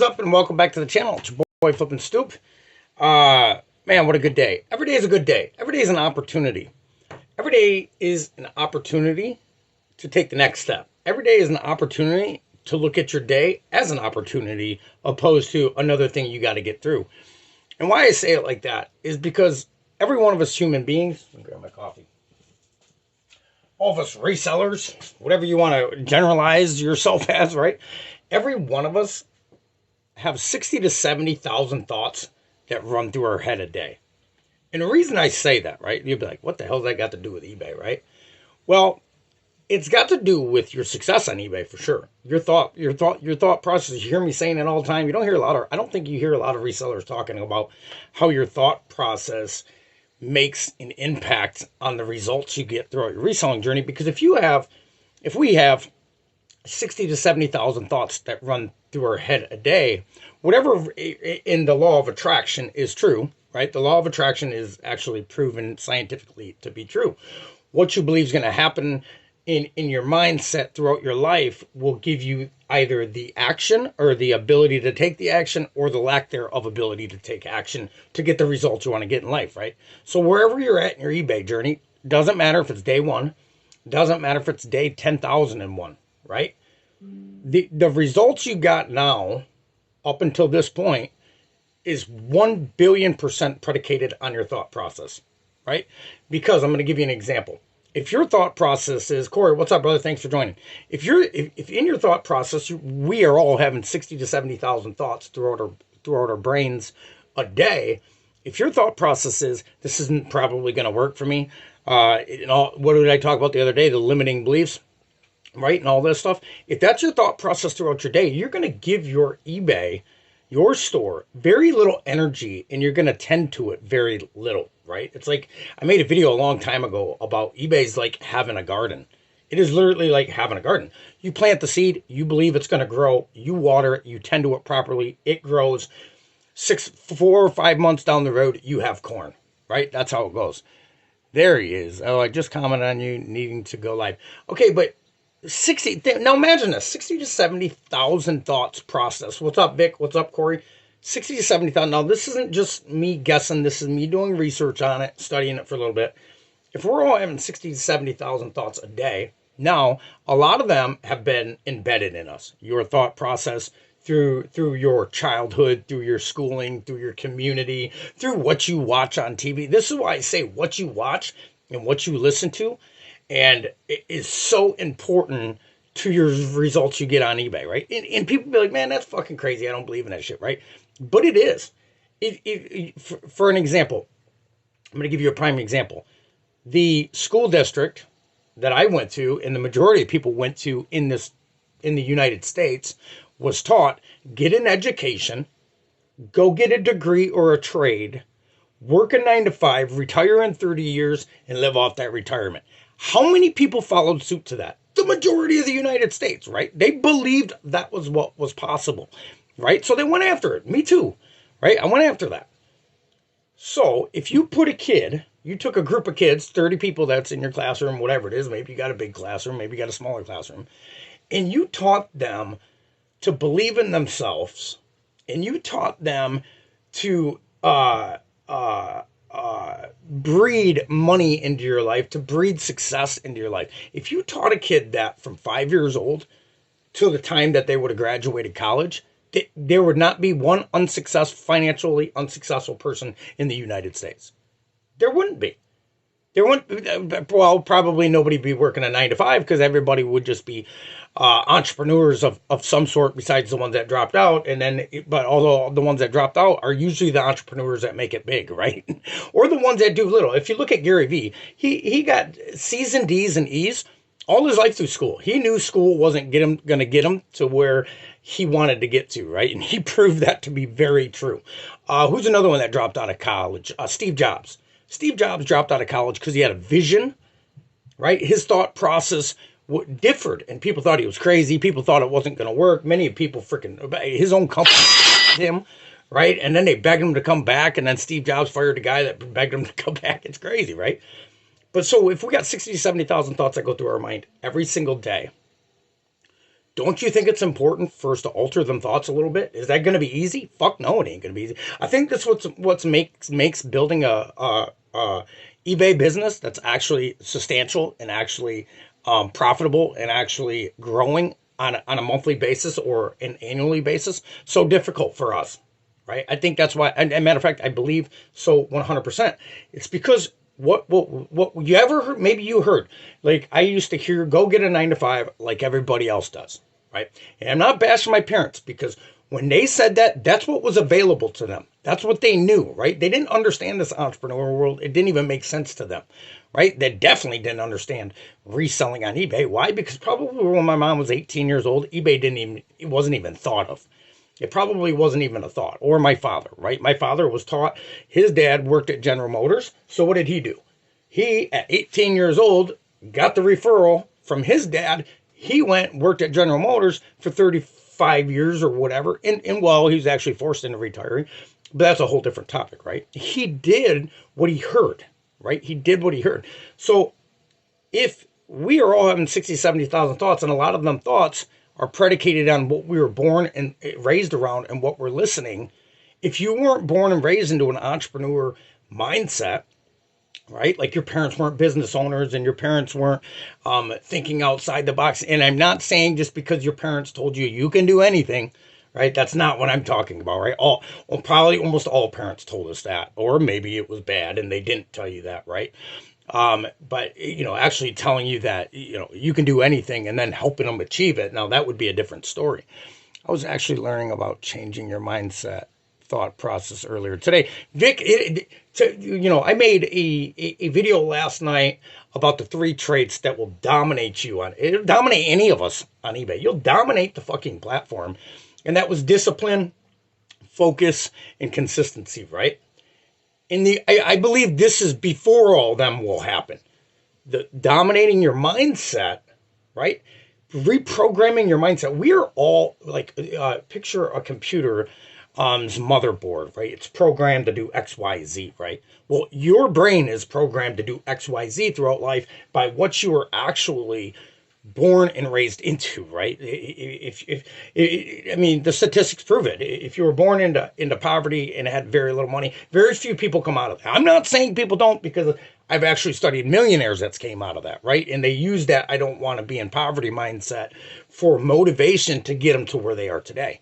up, and welcome back to the channel. It's your boy Flippin' Stoop. Man, what a good day. Every day is a good day. Every day is an opportunity. Every day is an opportunity to take the next step. Every day is an opportunity to look at your day as an opportunity opposed to another thing you got to get through. And why I say it like that is because every one of us human beings, let me grab my coffee. All of us resellers, whatever you want to generalize yourself as, right? Every one of us have 60 to 70,000 thoughts that run through our head a day. And the reason I say that, right? You'd be like, what the hell's that got to do with eBay, right? Well, it's got to do with your success on eBay for sure. Your thought process. You hear me saying it all the time. I don't think you hear a lot of resellers talking about how your thought process makes an impact on the results you get throughout your reselling journey. Because if we have 60 to 70,000 thoughts that run through our head a day, whatever in the law of attraction is true, right? The law of attraction is actually proven scientifically to be true. What you believe is going to happen in your mindset throughout your life will give you either the action or the ability to take the action or the lack thereof ability to take action to get the results you want to get in life, right? So wherever you're at in your eBay journey, doesn't matter if it's day one, doesn't matter if it's day 10,001, right? The results you got now up until this point is 1,000,000,000% predicated on your thought process, right? Because I'm going to give you an example. If your thought process is, Corey, what's up, brother? Thanks for joining. If in your thought process, we are all having 60 to 70,000 thoughts throughout our brains a day. If your thought process is, this isn't probably going to work for me, what did I talk about the other day? The limiting beliefs, right? And all this stuff. If that's your thought process throughout your day, you're going to give your eBay, your store, very little energy, and you're going to tend to it very little, right? It's like, I made a video a long time ago about eBay's like having a garden. It is literally like having a garden. You plant the seed, you believe it's going to grow, you water it, you tend to it properly, it grows. 4 or 5 months down the road, you have corn, right? That's how it goes. There he is. Oh, I just commented on you needing to go live. Okay, but 60, now imagine this, 60 to 70,000 thoughts processed. What's up, Vic? What's up, Corey? 60 to 70,000. Now, this isn't just me guessing. This is me doing research on it, studying it for a little bit. If we're all having 60 to 70,000 thoughts a day, now, a lot of them have been embedded in us. Your thought process through your childhood, through your schooling, through your community, through what you watch on TV. This is why I say what you watch and what you listen to, and it is so important to your results you get on eBay, right? And people be like, man, that's fucking crazy. I don't believe in that shit, right? But it is. For an example, I'm going to give you a prime example. The school district that I went to, and the majority of people went to in the United States, was taught, get an education, go get a degree or a trade, work a 9 to 5, retire in 30 years, and live off that retirement. How many people followed suit to that? The majority of the United States, right? They believed that was what was possible, right? So they went after it. Me too, right? I went after that. So if you put you took a group of kids, 30 people that's in your classroom, whatever it is, maybe you got a big classroom, maybe you got a smaller classroom, and you taught them to believe in themselves, and you taught them to breed money into your life, to breed success into your life. If you taught a kid that from 5 years old till the time that they would have graduated college, there would not be one financially unsuccessful person in the United States. There wouldn't be. There wouldn't, well, probably nobody be working a 9 to 5 because everybody would just be entrepreneurs of some sort besides the ones that dropped out. But although the ones that dropped out are usually the entrepreneurs that make it big, right? Or the ones that do little. If you look at Gary Vee, he got C's and D's and E's all his life through school. He knew school wasn't going to get him to where he wanted to get to, right? And he proved that to be very true. Who's another one that dropped out of college? Steve Jobs. Steve Jobs dropped out of college because he had a vision, right? His thought process differed, and people thought he was crazy. People thought it wasn't going to work. Many people his own company him, right? And then they begged him to come back, and then Steve Jobs fired the guy that begged him to come back. It's crazy, right? But so if we got 60 to 70,000 thoughts that go through our mind every single day, Don't you think it's important for us to alter them thoughts a little bit? Is that going to be easy? Fuck no, it ain't going to be easy. I think that's what's makes building a eBay business that's actually substantial and actually profitable and actually growing on a monthly basis or an annually basis so difficult for us, right? I think that's why. And matter of fact, I believe so 100%. It's because what you ever heard? Maybe you heard. Like I used to hear, go get a 9 to 5 like everybody else does, right? And I'm not bashing my parents because when they said that, that's what was available to them. That's what they knew, right? They didn't understand this entrepreneurial world. It didn't even make sense to them, right? They definitely didn't understand reselling on eBay. Why? Because probably when my mom was 18 years old, eBay it wasn't even thought of. It probably wasn't even a thought. Or my father, right? My father was taught, his dad worked at General Motors. So what did he do? He, at 18 years old, got the referral from his dad. He went, worked at General Motors for 35 years or whatever. And well, he was actually forced into retiring. But that's a whole different topic, right? He did what he heard, right? He did what he heard. So if we are all having 60, 70,000 thoughts, and a lot of them thoughts are predicated on what we were born and raised around and what we're listening. If you weren't born and raised into an entrepreneur mindset, right? Like your parents weren't business owners and your parents weren't thinking outside the box. And I'm not saying just because your parents told you you can do anything, right? That's not what I'm talking about, right? Probably almost all parents told us that, or maybe it was bad and they didn't tell you that, right? But actually telling you that, you can do anything and then helping them achieve it. Now that would be a different story. I was actually learning about changing your mindset thought process earlier today. Vic, I made a video last night about the 3 traits that will dominate you it'll dominate any of us on eBay. You'll dominate the fucking platform. And that was discipline, focus, and consistency, right? I believe this is before all them will happen. The dominating your mindset, right? Reprogramming your mindset. We are all like, picture a computer motherboard, right? It's programmed to do X, Y, Z, right? Well, your brain is programmed to do X, Y, Z throughout life by what you are actually born and raised into, right? I mean, the statistics prove it. If you were born into poverty and had very little money, very few people come out of that. I'm not saying people don't, because I've actually studied millionaires that came out of that, right? And they use that I don't want to be in poverty mindset for motivation to get them to where they are today.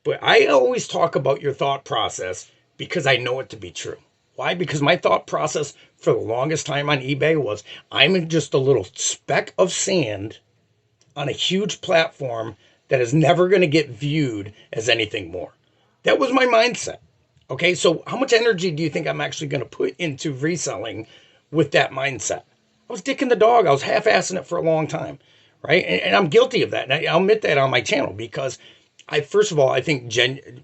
But I always talk about your thought process because I know it to be true. Why? Because my thought process for the longest time on eBay was, I'm just a little speck of sand on a huge platform that is never going to get viewed as anything more. That was my mindset. Okay, so how much energy do you think I'm actually going to put into reselling with that mindset? I was dicking the dog. I was half-assing it for a long time, right? And I'm guilty of that. And I'll admit that on my channel because first of all, I think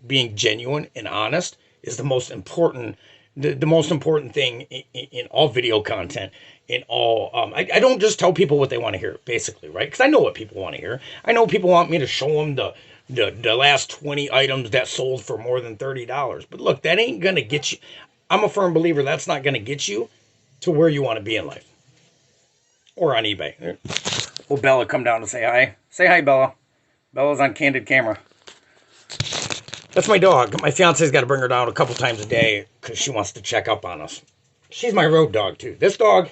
being genuine and honest is the most important the most important thing in all video content, in all, I don't just tell people what they want to hear, basically, right? Because I know what people want to hear. I know people want me to show them the last 20 items that sold for more than $30. But look, that ain't going to get you. I'm a firm believer that's not going to get you to where you want to be in life. Or on eBay. Will Bella come down to say hi? Say hi, Bella. Bella's on candid camera. That's my dog. My fiance's got to bring her down a couple times a day because she wants to check up on us. She's my road dog, too. This dog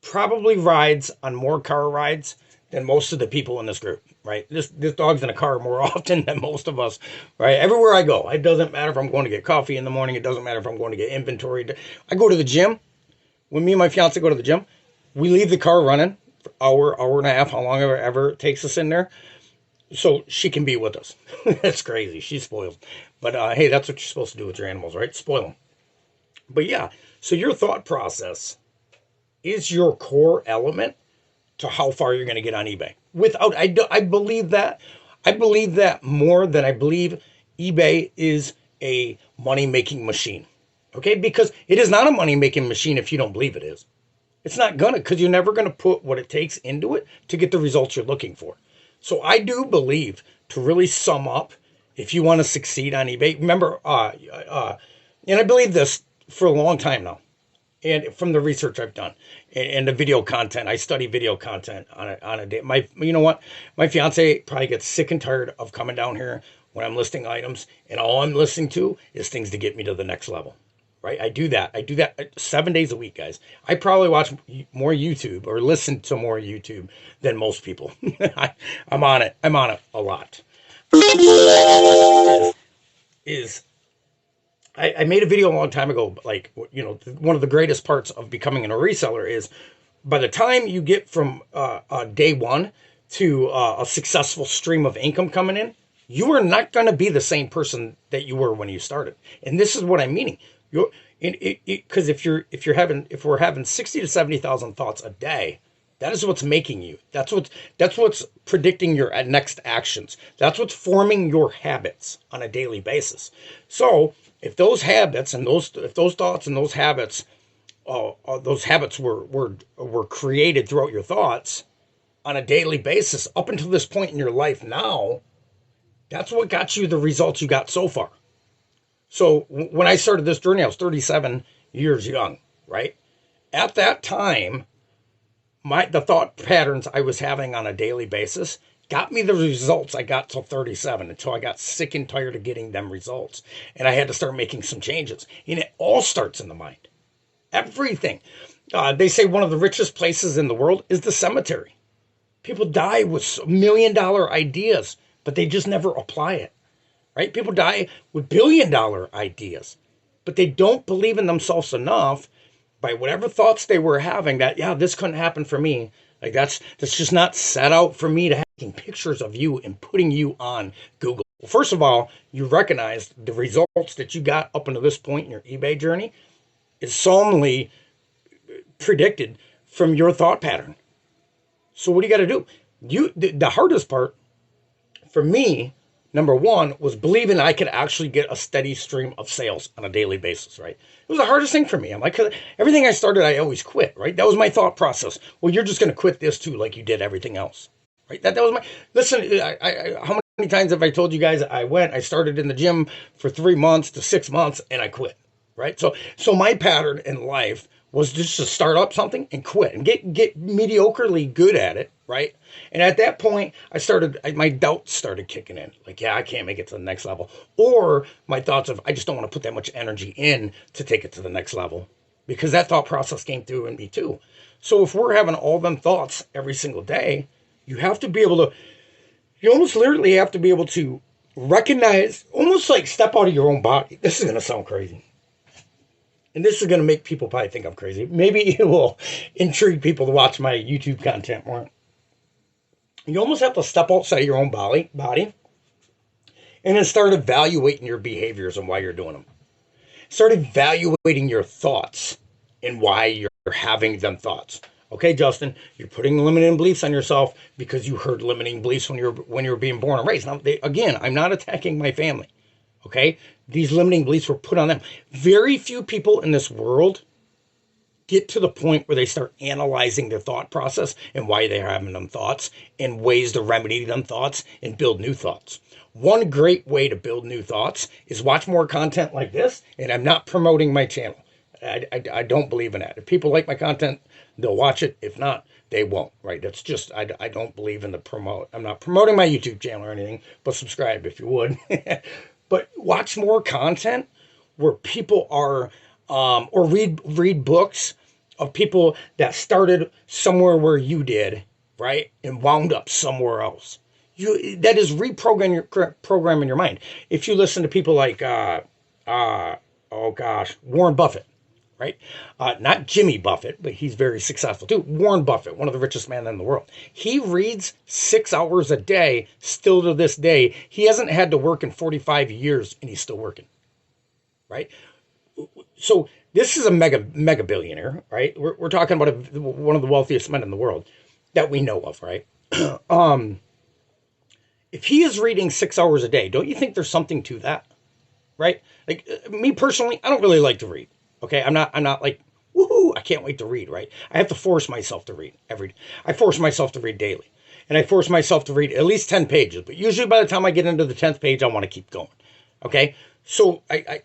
probably rides on more car rides than most of the people in this group, right? This dog's in a car more often than most of us, right? Everywhere I go, it doesn't matter if I'm going to get coffee in the morning. It doesn't matter if I'm going to get inventory. I go to the gym. When me and my fiance go to the gym, we leave the car running for hour and a half, how long ever it takes us in there, so she can be with us. That's crazy. She's spoiled. But hey, that's what you're supposed to do with your animals, right? Spoil them. But yeah, so your thought process is your core element to how far you're going to get on eBay. I believe that. I believe that more than I believe eBay is a money-making machine. Okay? Because it is not a money-making machine if you don't believe it is. It's not gonna, because you're never going to put what it takes into it to get the results you're looking for. So I do believe, to really sum up, if you want to succeed on eBay, remember, and I believe this for a long time now, And from the research I've done and the video content, I study video content on a day. You know what? My fiance probably gets sick and tired of coming down here when I'm listing items, and all I'm listening to is things to get me to the next level. Right? I do that. 7 days a week, guys. I probably watch more YouTube or listen to more YouTube than most people. I'm on it. I'm on it a lot. Is I made a video a long time ago, like, one of the greatest parts of becoming a reseller is by the time you get from day one to a successful stream of income coming in, you are not going to be the same person that you were when you started. And this is what I'm meaning. Because if we're having 60 to 70,000 thoughts a day, that is what's making you. That's what's predicting your next actions. That's what's forming your habits on a daily basis. So if those habits and those thoughts and those habits were created throughout your thoughts on a daily basis up until this point in your life now, that's what got you the results you got so far. So when I started this journey, I was 37 years young, right? At that time, the thought patterns I was having on a daily basis got me the results I got till 37, until I got sick and tired of getting them results. And I had to start making some changes. And it all starts in the mind. Everything. They say one of the richest places in the world is the cemetery. People die with $1 million ideas, but they just never apply it. Right? People die with $1 billion ideas, but they don't believe in themselves enough by whatever thoughts they were having that, yeah, this couldn't happen for me. Like that's just not set out for me to have taking pictures of you and putting you on Google. Well, first of all, you recognize the results that you got up until this point in your eBay journey is solemnly predicted from your thought pattern. So what do you got to do? The hardest part for me, number one, was believing I could actually get a steady stream of sales on a daily basis, right? It was the hardest thing for me. I'm like, everything I started, I always quit, right? That was my thought process. Well, you're just going to quit this too, like you did everything else, right? That was listen, how many times have I told you guys I started in the gym for 3 months to 6 months and I quit, right? So my pattern in life was just to start up something and quit and get mediocrely good at it, right? And at that point, my doubts started kicking in. Like, yeah, I can't make it to the next level. Or my thoughts of, I just don't want to put that much energy in to take it to the next level. Because that thought process came through in me too. So if we're having all them thoughts every single day, you almost literally have to be able to recognize, almost like step out of your own body. This is going to sound crazy. And this is going to make people probably think I'm crazy. Maybe it will intrigue people to watch my YouTube content more. You almost have to step outside your own body and then start evaluating your behaviors and why you're doing them. Start evaluating your thoughts and why you're having them thoughts. Okay, Justin, you're putting limiting beliefs on yourself because you heard limiting beliefs when you were being born and raised. Now, again, I'm not attacking my family. Okay? These limiting beliefs were put on them. Very few people in this world get to the point where they start analyzing their thought process and why they're having them thoughts and ways to remedy them thoughts and build new thoughts. One great way to build new thoughts is watch more content like this, and I'm not promoting my channel. I don't believe in that. If people like my content, they'll watch it. If not, they won't, right? That's just, I don't believe in the promote. I'm not promoting my YouTube channel or anything, but subscribe if you would. But watch more content where people are, or read books of people that started somewhere where you did, right, and wound up somewhere else. That is reprogramming your mind. If you listen to people like, Warren Buffett, right? Not Jimmy Buffett, but he's very successful too. Warren Buffett, one of the richest men in the world. He reads 6 hours a day, still to this day. He hasn't had to work in 45 years, and he's still working, right? So this is a mega billionaire, right? We're talking about one of the wealthiest men in the world that we know of, right? If he is reading 6 hours a day, don't you think there's something to that, right? Like me personally, I don't really like to read. Okay, I'm not like, woohoo, I can't wait to read, right? I have to force myself to read I force myself to read daily. And I force myself to read at least 10 pages. But usually by the time I get into the 10th page, I want to keep going. Okay? So I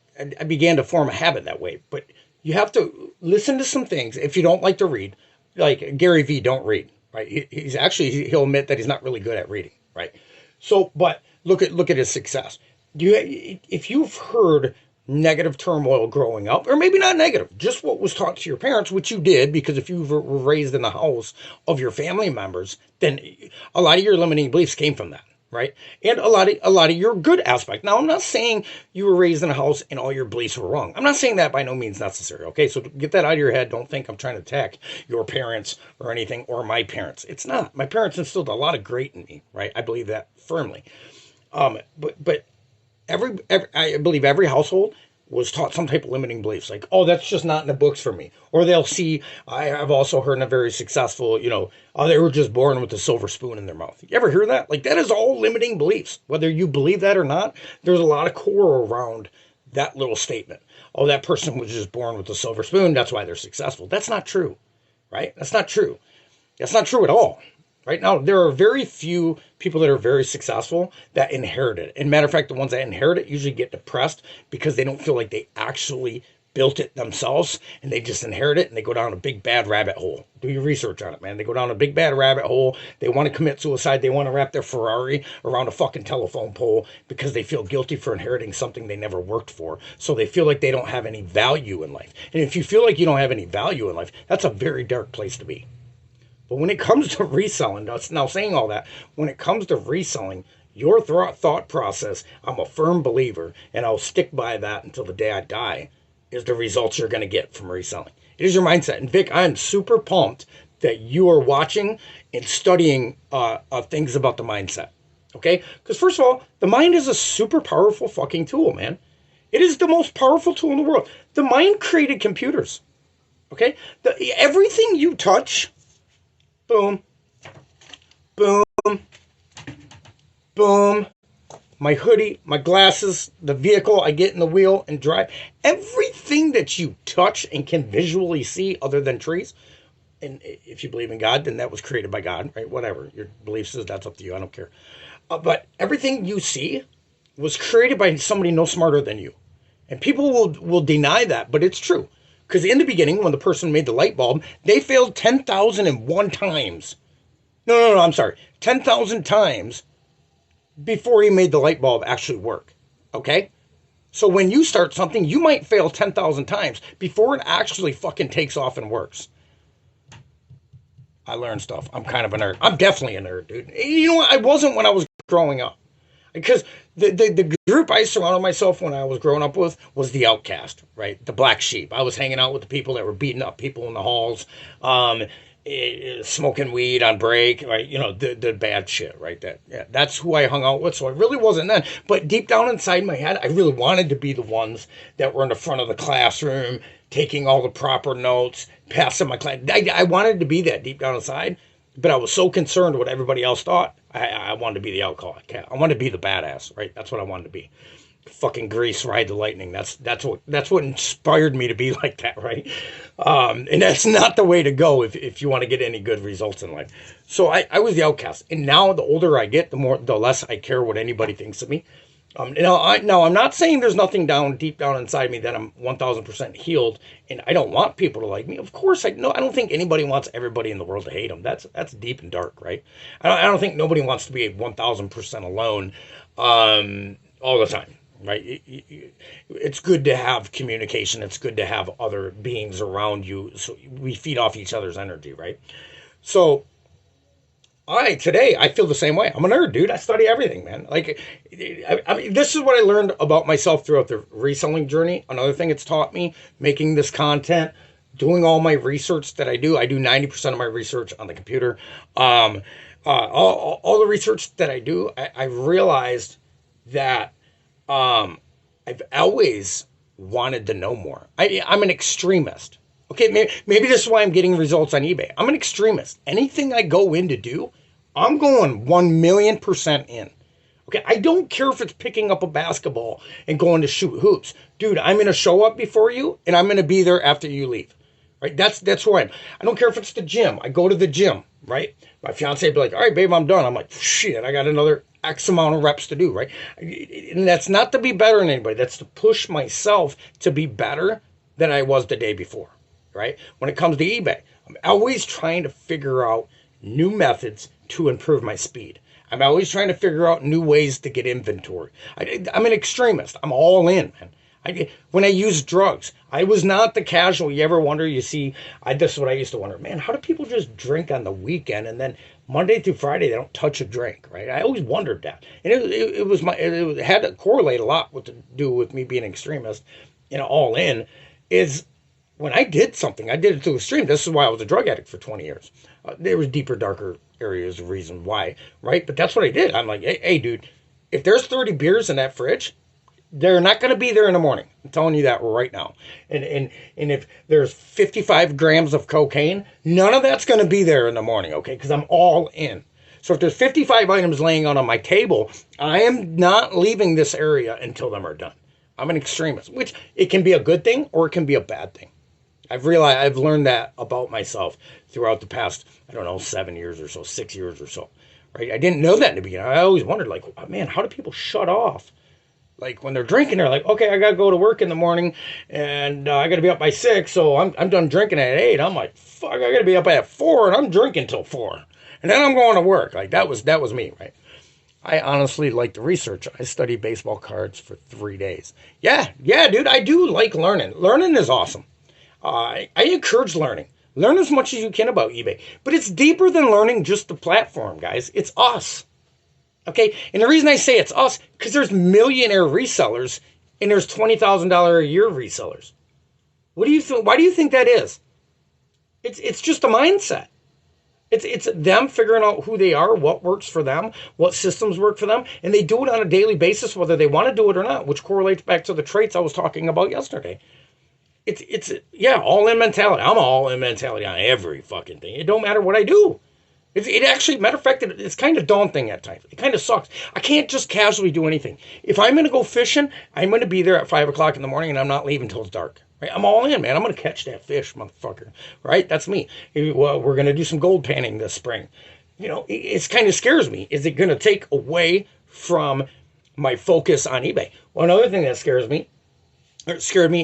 began to form a habit that way. But You have to listen to some things. If you don't like to read, like Gary Vee, don't read, right? He's actually, he'll admit that he's not really good at reading, right? So, but look at his success. If you've heard negative turmoil growing up, or maybe not negative, just what was taught to your parents, which you did, because if you were raised in the house of your family members, then a lot of your limiting beliefs came from that, right? And a lot of your good aspect. Now, I'm not saying you were raised in a house and all your beliefs were wrong. I'm not saying that, by no means necessary. Okay, so get that out of your head. Don't think I'm trying to attack your parents or anything, or my parents. It's not. My parents instilled a lot of great in me, right? I believe that firmly. But I believe every household was taught some type of limiting beliefs, like, oh, that's just not in the books for me. Or they'll see, I've also heard in a very successful, oh, they were just born with a silver spoon in their mouth. You ever hear that? Like, that is all limiting beliefs. Whether you believe that or not, there's a lot of core around that little statement. Oh, that person was just born with a silver spoon, that's why they're successful. That's not true, right? That's not true. That's not true at all. Right now, there are very few people that are very successful that inherit it. And matter of fact, the ones that inherit it usually get depressed because they don't feel like they actually built it themselves, and they just inherit it and they go down a big bad rabbit hole. Do your research on it, man. They go down a big bad rabbit hole. They want to commit suicide. They want to wrap their Ferrari around a fucking telephone pole because they feel guilty for inheriting something they never worked for. So they feel like they don't have any value in life. And if you feel like you don't have any value in life, that's a very dark place to be. But when it comes to reselling, now saying all that, when it comes to reselling, your thought process, I'm a firm believer, and I'll stick by that until the day I die, is the results you're going to get from reselling. It is your mindset. And Vic, I'm super pumped that you are watching and studying things about the mindset. Okay? Because first of all, the mind is a super powerful fucking tool, man. It is the most powerful tool in the world. The mind created computers. Okay? Everything you touch, boom, boom, boom. My hoodie, my glasses, the vehicle I get in the wheel and drive. Everything that you touch and can visually see other than trees. And if you believe in God, then that was created by God, right? Whatever your beliefs is, that's up to you. I don't care. But everything you see was created by somebody no smarter than you. And people will deny that, but it's true. Because in the beginning, when the person made the light bulb, they failed 10,001 times. No, I'm sorry. 10,000 times before he made the light bulb actually work. Okay? So when you start something, you might fail 10,000 times before it actually fucking takes off and works. I learned stuff. I'm kind of a nerd. I'm definitely a nerd, dude. You know what? I wasn't when I was growing up. Because the group I surrounded myself when I was growing up with was the outcast, right? The black sheep. I was hanging out with the people that were beating up people in the halls, smoking weed on break, right? The bad shit, right? That's who I hung out with. So I really wasn't then. But deep down inside my head, I really wanted to be the ones that were in the front of the classroom, taking all the proper notes, passing my class. I wanted to be that deep down inside. But I was so concerned what everybody else thought. I wanted to be the alcoholic. I wanted to be the badass, right? That's what I wanted to be. Fucking Grease, Ride the Lightning. That's what inspired me to be like that, right? And that's not the way to go if you want to get any good results in life. So I was the outcast, and now the older I get, the less I care what anybody thinks of me. Now I'm not saying there's nothing deep down inside me that I'm 1,000% healed, and I don't want people to like me. Of course, I don't think anybody wants everybody in the world to hate them. That's deep and dark, right? I don't think nobody wants to be 1,000% alone all the time, right? It's good to have communication. It's good to have other beings around you, so we feed off each other's energy, right? So today I feel the same way. I'm a nerd, dude. I study everything, man. Like, I mean, this is what I learned about myself throughout the reselling journey. Another thing it's taught me, making this content, doing all my research that I do 90% of my research on the computer. All the research that I do, I realized that I've always wanted to know more. I'm an extremist. Okay, maybe this is why I'm getting results on eBay. I'm an extremist. Anything I go in to do, I'm going 1,000,000% in. Okay, I don't care if it's picking up a basketball and going to shoot hoops. Dude, I'm going to show up before you, and I'm going to be there after you leave. Right? That's who I am. I don't care if it's the gym. I go to the gym, right? My fiance would be like, all right, babe, I'm done. I'm like, shit, I got another X amount of reps to do, right? And that's not to be better than anybody. That's to push myself to be better than I was the day before, right? When it comes to eBay, I'm always trying to figure out new methods to improve my speed. I'm always trying to figure out new ways to get inventory. I'm an extremist. I'm all in, man. When I use drugs, I was not the casual. You ever wonder, you see, this is what I used to wonder, man, how do people just drink on the weekend and then Monday through Friday they don't touch a drink, right? I always wondered that. And it had to correlate a lot with to do with me being an extremist, all in, is when I did something, I did it to extreme. This is why I was a drug addict for 20 years. There was deeper, darker areas of reason why, right? But that's what I did. I'm like, hey, dude, if there's 30 beers in that fridge, they're not going to be there in the morning. I'm telling you that right now. And if there's 55 grams of cocaine, none of that's going to be there in the morning, okay? Because I'm all in. So if there's 55 items laying out on my table, I am not leaving this area until them are done. I'm an extremist, which it can be a good thing or it can be a bad thing. I've learned that about myself throughout the past, 7 years or so, 6 years or so, right? I didn't know that in the beginning. I always wondered, like, man, how do people shut off? Like when they're drinking, they're like, okay, I got to go to work in the morning and I got to be up by 6. So I'm done drinking at 8. I'm like, fuck, I got to be up at 4 and I'm drinking till 4. And then I'm going to work. Like that was me, right? I honestly like the research. I studied baseball cards for 3 days. Yeah, dude, I do like learning. Learning is awesome. I encourage learning. Learn as much as you can about eBay. But it's deeper than learning just the platform, guys. It's us. Okay, and the reason I say it's us, because there's millionaire resellers and there's $20,000 a year resellers. What do you think? Why do you think that is? It's just a mindset. It's them figuring out who they are, what works for them, what systems work for them, and they do it on a daily basis, whether they want to do it or not, which correlates back to the traits I was talking about yesterday. It's all in mentality. I'm all in mentality on every fucking thing. It don't matter what I do. It actually, matter of fact, it's kind of daunting at times. It kind of sucks. I can't just casually do anything. If I'm going to go fishing, I'm going to be there at 5 o'clock in the morning and I'm not leaving until it's dark. Right? I'm all in, man. I'm going to catch that fish, motherfucker. Right? That's me. Well, we're going to do some gold panning this spring. It kind of scares me. Is it going to take away from my focus on eBay? Well, another thing that scared me,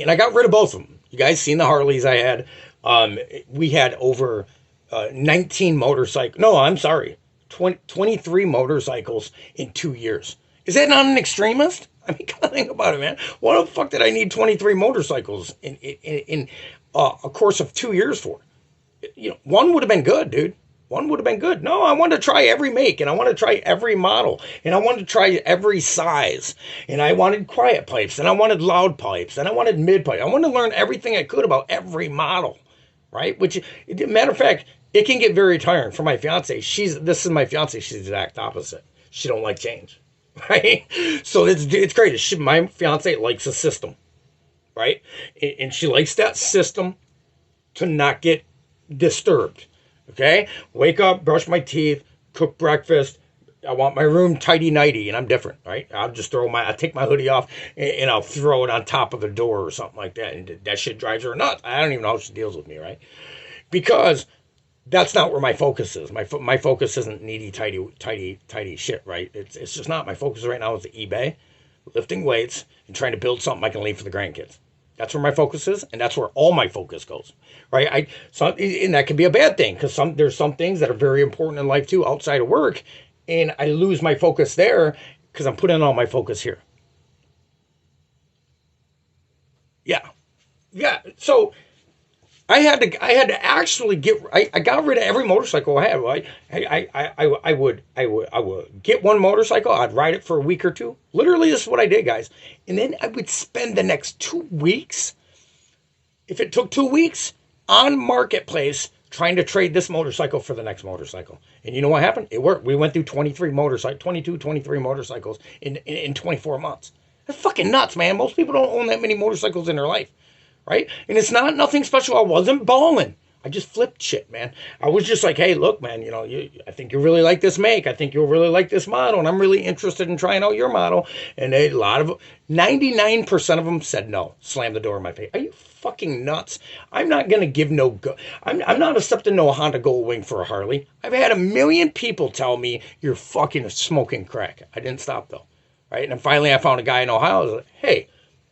and I got rid of both of them. You guys seen the Harleys I had? We had over 19 motorcycles. No, I'm sorry. 23 motorcycles in 2 years. Is that not an extremist? I mean, kind of think about it, man. What the fuck did I need 23 motorcycles in a course of 2 years for? One would have been good, dude. One would have been good. No, I wanted to try every make, and I wanted to try every model, and I wanted to try every size, and I wanted quiet pipes, and I wanted loud pipes, and I wanted mid pipe. I wanted to learn everything I could about every model, right? Which, matter of fact, it can get very tiring for my fiance. This is my fiance. She's the exact opposite. She don't like change, right? So it's great. My fiance likes a system, right? And she likes that system to not get disturbed. Okay? Wake up, brush my teeth, cook breakfast. I want my room tidy-nighty, and I'm different, right? I'll take my hoodie off, and I'll throw it on top of the door or something like that, and that shit drives her nuts. I don't even know how she deals with me, right? Because that's not where my focus is. My focus isn't needy, tidy shit, right? It's just not. My focus right now is the eBay, lifting weights, and trying to build something I can leave for the grandkids. That's where my focus is, and that's where all my focus goes, right? And that can be a bad thing, because there's some things that are very important in life too, outside of work, and I lose my focus there because I'm putting all my focus here. Yeah. So I had to actually I got rid of every motorcycle I had. Right? I would get one motorcycle. I'd ride it for a week or two. Literally, this is what I did, guys. And then I would spend the next 2 weeks, if it took 2 weeks, on Marketplace trying to trade this motorcycle for the next motorcycle. And you know what happened? It worked. We went through 23 motorcycles in 24 months. That's fucking nuts, man. Most people don't own that many motorcycles in their life. Right? And it's nothing special. I wasn't balling. I just flipped shit, man. I was just like, hey, look, man, I think you really like this make. I think you'll really like this model. And I'm really interested in trying out your model. And 99% of them said no. Slammed the door in my face. Are you fucking nuts? I'm not going to give no go. I'm not accepting no Honda Gold Wing for a Harley. I've had 1 million people tell me you're fucking smoking crack. I didn't stop, though. Right? And then finally I found a guy in Ohio. I was like, hey,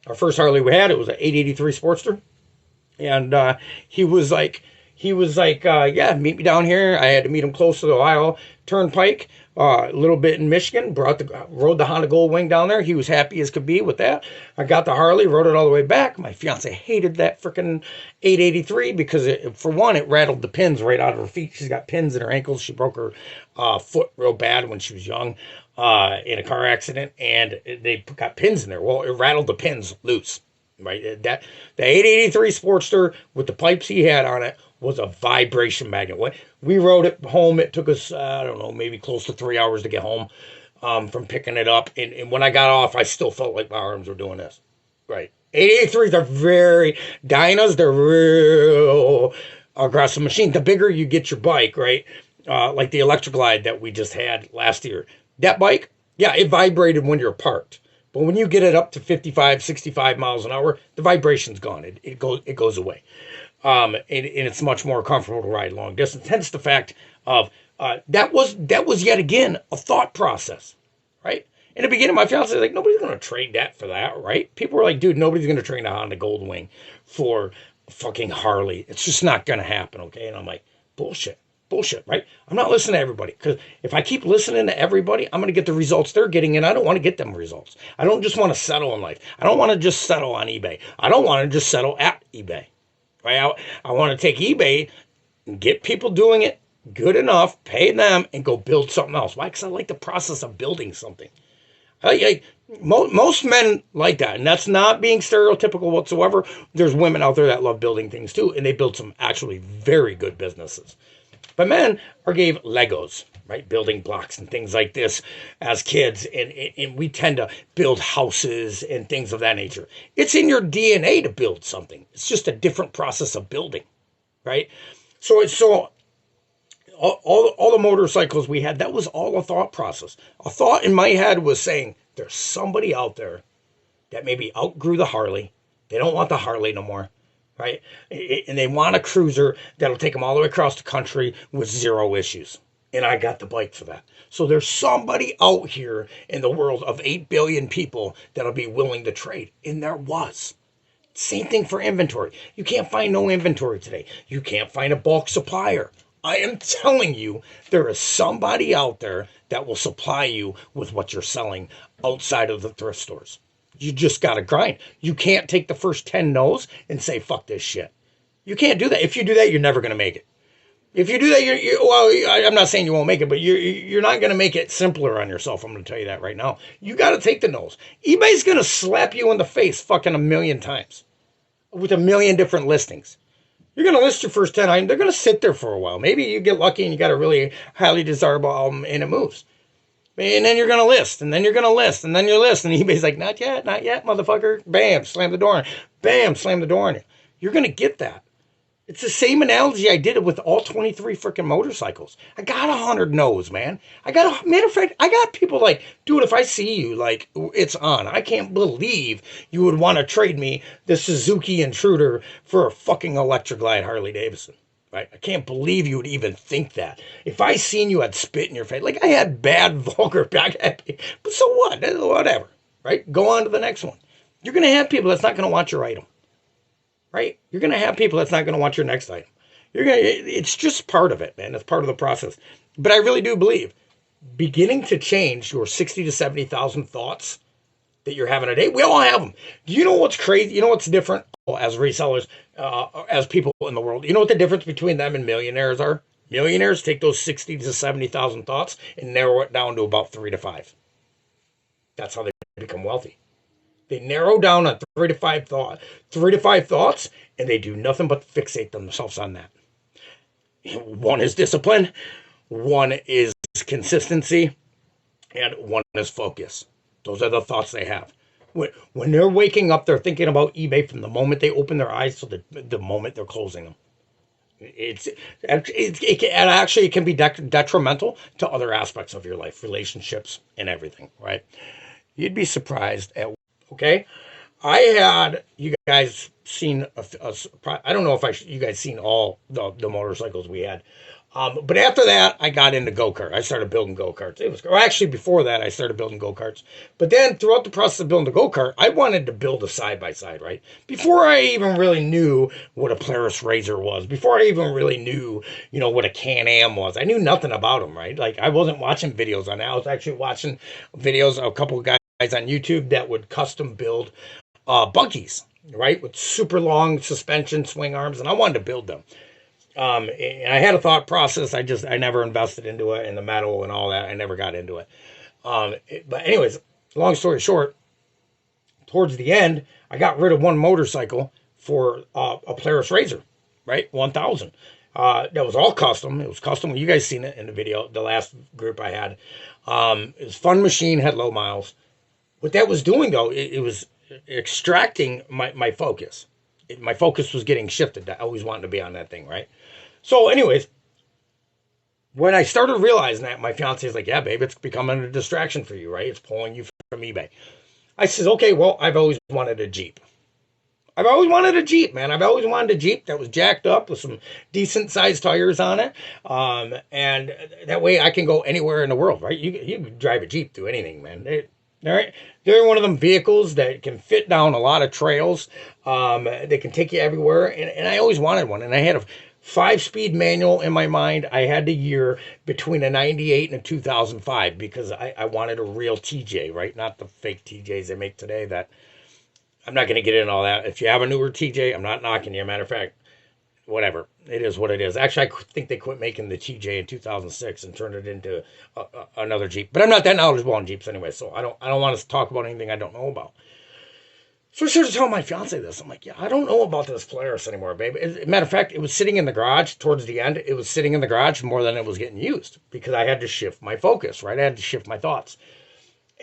our first Harley we had, it was an 883 Sportster. And he was like, yeah, meet me down here. I had to meet him close to the Ohio Turnpike, a little bit in Michigan. Rode the Honda Goldwing down there. He was happy as could be with that. I got the Harley, rode it all the way back. My fiance hated that freaking 883 because for one, it rattled the pins right out of her feet. She's got pins in her ankles. She broke her foot real bad when she was young in a car accident, and they got pins in there. Well, it rattled the pins loose. Right, that the 883 Sportster with the pipes he had on it was a vibration magnet. We rode it home. It took us, I don't know, maybe close to 3 hours to get home from picking it up. And when I got off, I still felt like my arms were doing this. Right, 883s are very Dynas. They're real aggressive machine. The bigger you get your bike, right, like the Electric Glide that we just had last year. That bike, yeah, it vibrated when you're parked. But when you get it up to 55, 65 miles an hour, the vibration's gone. It goes away. And it's much more comfortable to ride long distance. Hence the fact of that was yet again a thought process, right? In the beginning, my fiance was like, nobody's going to trade that for that, right? People were like, dude, nobody's going to trade a Honda Goldwing for fucking Harley. It's just not going to happen, okay? And I'm like, bullshit. Bullshit, right? I'm not listening to everybody because if I keep listening to everybody, I'm going to get the results they're getting, and I don't want to get them results. I don't just want to settle in life. I don't want to just settle on eBay. I don't want to just settle at eBay, right? I want to take eBay and get people doing it good enough, pay them, and go build something else. Why? Because I like the process of building something. Most men like that, and that's not being stereotypical whatsoever. There's women out there that love building things too, and they build some actually very good businesses. But men are gave Legos, right? Building blocks and things like this as kids. And we tend to build houses and things of that nature. It's in your DNA to build something. It's just a different process of building, right? So all the motorcycles we had, that was all a thought process. A thought in my head was saying, there's somebody out there that maybe outgrew the Harley. They don't want the Harley no more. Right? And they want a cruiser that'll take them all the way across the country with zero issues. And I got the bike for that. So there's somebody out here in the world of 8 billion people that'll be willing to trade. And there was. Same thing for inventory. You can't find no inventory today. You can't find a bulk supplier. I am telling you, there is somebody out there that will supply you with what you're selling outside of the thrift stores. You just got to grind. You can't take the first 10 no's and say, fuck this shit. You can't do that. If you do that, you're never going to make it. If you do that, well, I'm not saying you won't make it, but you're not going to make it simpler on yourself. I'm going to tell you that right now. You got to take the no's. eBay's going to slap you in the face fucking a million times with a million different listings. You're going to list your first 10 items. They're going to sit there for a while. Maybe you get lucky and you got a really highly desirable album and it moves. And then you're going to list, and then you're going to list, and then you list, and eBay's like, not yet, motherfucker. Bam, slam the door on you. Bam, slam the door on you. You're going to get that. It's the same analogy I did it with all 23 freaking motorcycles. I got 100 no's, man. Matter of fact, I got people like, dude, if I see you, like, it's on. I can't believe you would want to trade me the Suzuki Intruder for a fucking Electric Glide Harley Davidson. Right? I can't believe you would even think that. If I seen you, I'd spit in your face. Like I had bad, vulgar back, but so what? Whatever. Right? Go on to the next one. You're going to have people that's not going to want your item. Right? You're going to have people that's not going to want your next item. It's just part of it, man. It's part of the process. But I really do believe beginning to change your 60 to 70,000 thoughts that you're having a day. We all have them. Do you know what's crazy? You know what's different as resellers, as people in the world? You know what the difference between them and millionaires are? Millionaires take those 60 to 70,000 thoughts and narrow it down to about 3 to 5. That's how they become wealthy. They narrow down on 3 to 5 thoughts, and they do nothing but fixate themselves on that. One is discipline, one is consistency, and one is focus. Those are the thoughts they have. When they're waking up, they're thinking about eBay from the moment they open their eyes to the moment they're closing them. It can be detrimental to other aspects of your life, relationships, and everything, right? You'd be surprised at, okay? I had, you guys seen, I don't know if you guys seen all the motorcycles we had. But after that, I got into go-kart. I started building go-karts. Or actually, before that, I started building go-karts. But then, throughout the process of building the go-kart, I wanted to build a side-by-side, right? Before I even really knew what a Polaris Razor was, before I even really knew, what a Can-Am was, I knew nothing about them, right? Like, I wasn't watching videos on that. I was actually watching videos of a couple of guys on YouTube that would custom build buggies, right? With super long suspension swing arms, and I wanted to build them. And I had a thought process. I never invested into it, and the metal and all that. I never got into it. But anyways, long story short, towards the end, I got rid of one motorcycle for a Polaris Razor, right? 1000. That was all custom. It was custom. You guys seen it in the video, the last group I had. It was fun machine, had low miles. What that was doing, though, it was extracting my focus. My focus was getting shifted. I always wanted to be on that thing, right? So anyways, when I started realizing that, my fiance is like, yeah, babe, it's becoming a distraction for you, right? It's pulling you from eBay. I says, okay, well, I've always wanted a Jeep. I've always wanted a Jeep, man. I've always wanted a Jeep that was jacked up with some decent sized tires on it. And that way I can go anywhere in the world, right? You can drive a Jeep through anything, man. They're one of them vehicles that can fit down a lot of trails. They can take you everywhere. And I always wanted one. And I had a 5-speed manual in my mind. I had the year between a 98 and a 2005 because I wanted a real TJ, right? Not the fake TJs they make today. That I'm not going to get into all that. If you have a newer TJ, I'm not knocking you. Matter of fact, whatever. It is what it is. Actually, I think they quit making the TJ in 2006 and turned it into another Jeep. But I'm not that knowledgeable on Jeeps anyway, so I don't want to talk about anything I don't know about. So I started telling my fiance this. I'm like, yeah, I don't know about this Polaris anymore, babe. Matter of fact, it was sitting in the garage towards the end. It was sitting in the garage more than it was getting used because I had to shift my focus, right? I had to shift my thoughts.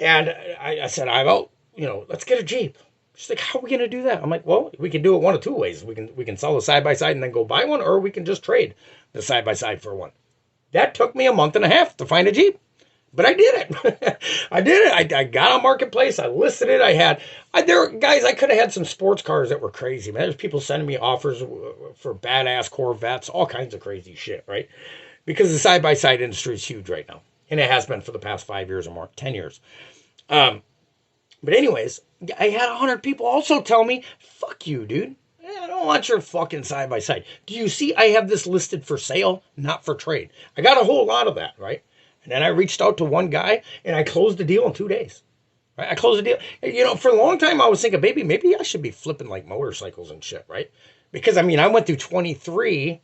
And I said, let's get a Jeep. She's like, how are we going to do that? I'm like, well, we can do it one of two ways. We can sell the side-by-side and then go buy one, or we can just trade the side-by-side for one. That took me a month and a half to find a Jeep. But I did it. I did it. I got on Marketplace. I listed it. I could have had some sports cars that were crazy, man. There's people sending me offers for badass Corvettes, all kinds of crazy shit, right? Because the side-by-side industry is huge right now. And it has been for the past 5 years or more, 10 years. But anyways, I had 100 people also tell me, fuck you, dude. I don't want your fucking side-by-side. Do you see I have this listed for sale, not for trade? I got a whole lot of that, right? And then I reached out to one guy, and I closed the deal in 2 days. Right? I closed the deal. For a long time, I was thinking, baby, maybe I should be flipping like motorcycles and shit, right? Because, I went through 23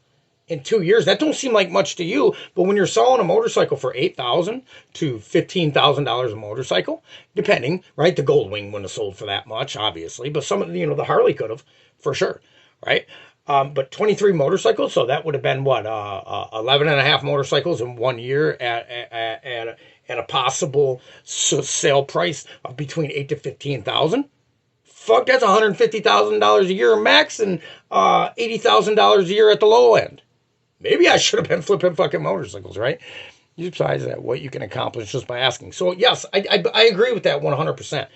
in 2 years. That don't seem like much to you, but when you're selling a motorcycle for $8,000 to $15,000 a motorcycle, depending, right? The Goldwing wouldn't have sold for that much, obviously, but some of the Harley could have, for sure, right? But 23 motorcycles, so that would have been what, 11 and a half motorcycles in 1 year at a possible sale price of between 8 to 15,000. Fuck, that's $150,000 a year max and $80,000 a year at the low end. Maybe I should have been flipping fucking motorcycles, right? You surprised at what you can accomplish just by asking. So yes, I agree with that 100%.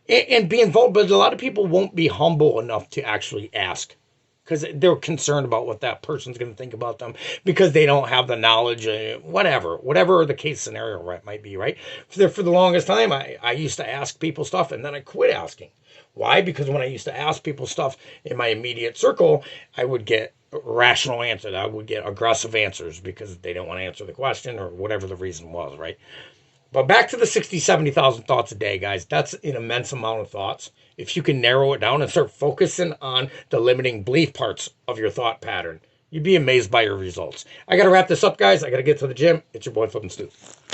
And be involved, but a lot of people won't be humble enough to actually ask. Because they're concerned about what that person's going to think about them because they don't have the knowledge, whatever the case scenario might be, right? For the longest time, I used to ask people stuff and then I quit asking. Why? Because when I used to ask people stuff in my immediate circle, I would get rational answers. I would get aggressive answers because they didn't want to answer the question or whatever the reason was, right? But back to the 60, 70,000 thoughts a day, guys. That's an immense amount of thoughts. If you can narrow it down and start focusing on the limiting belief parts of your thought pattern, you'd be amazed by your results. I got to wrap this up, guys. I got to get to the gym. It's your boy, Flippin' Stoop.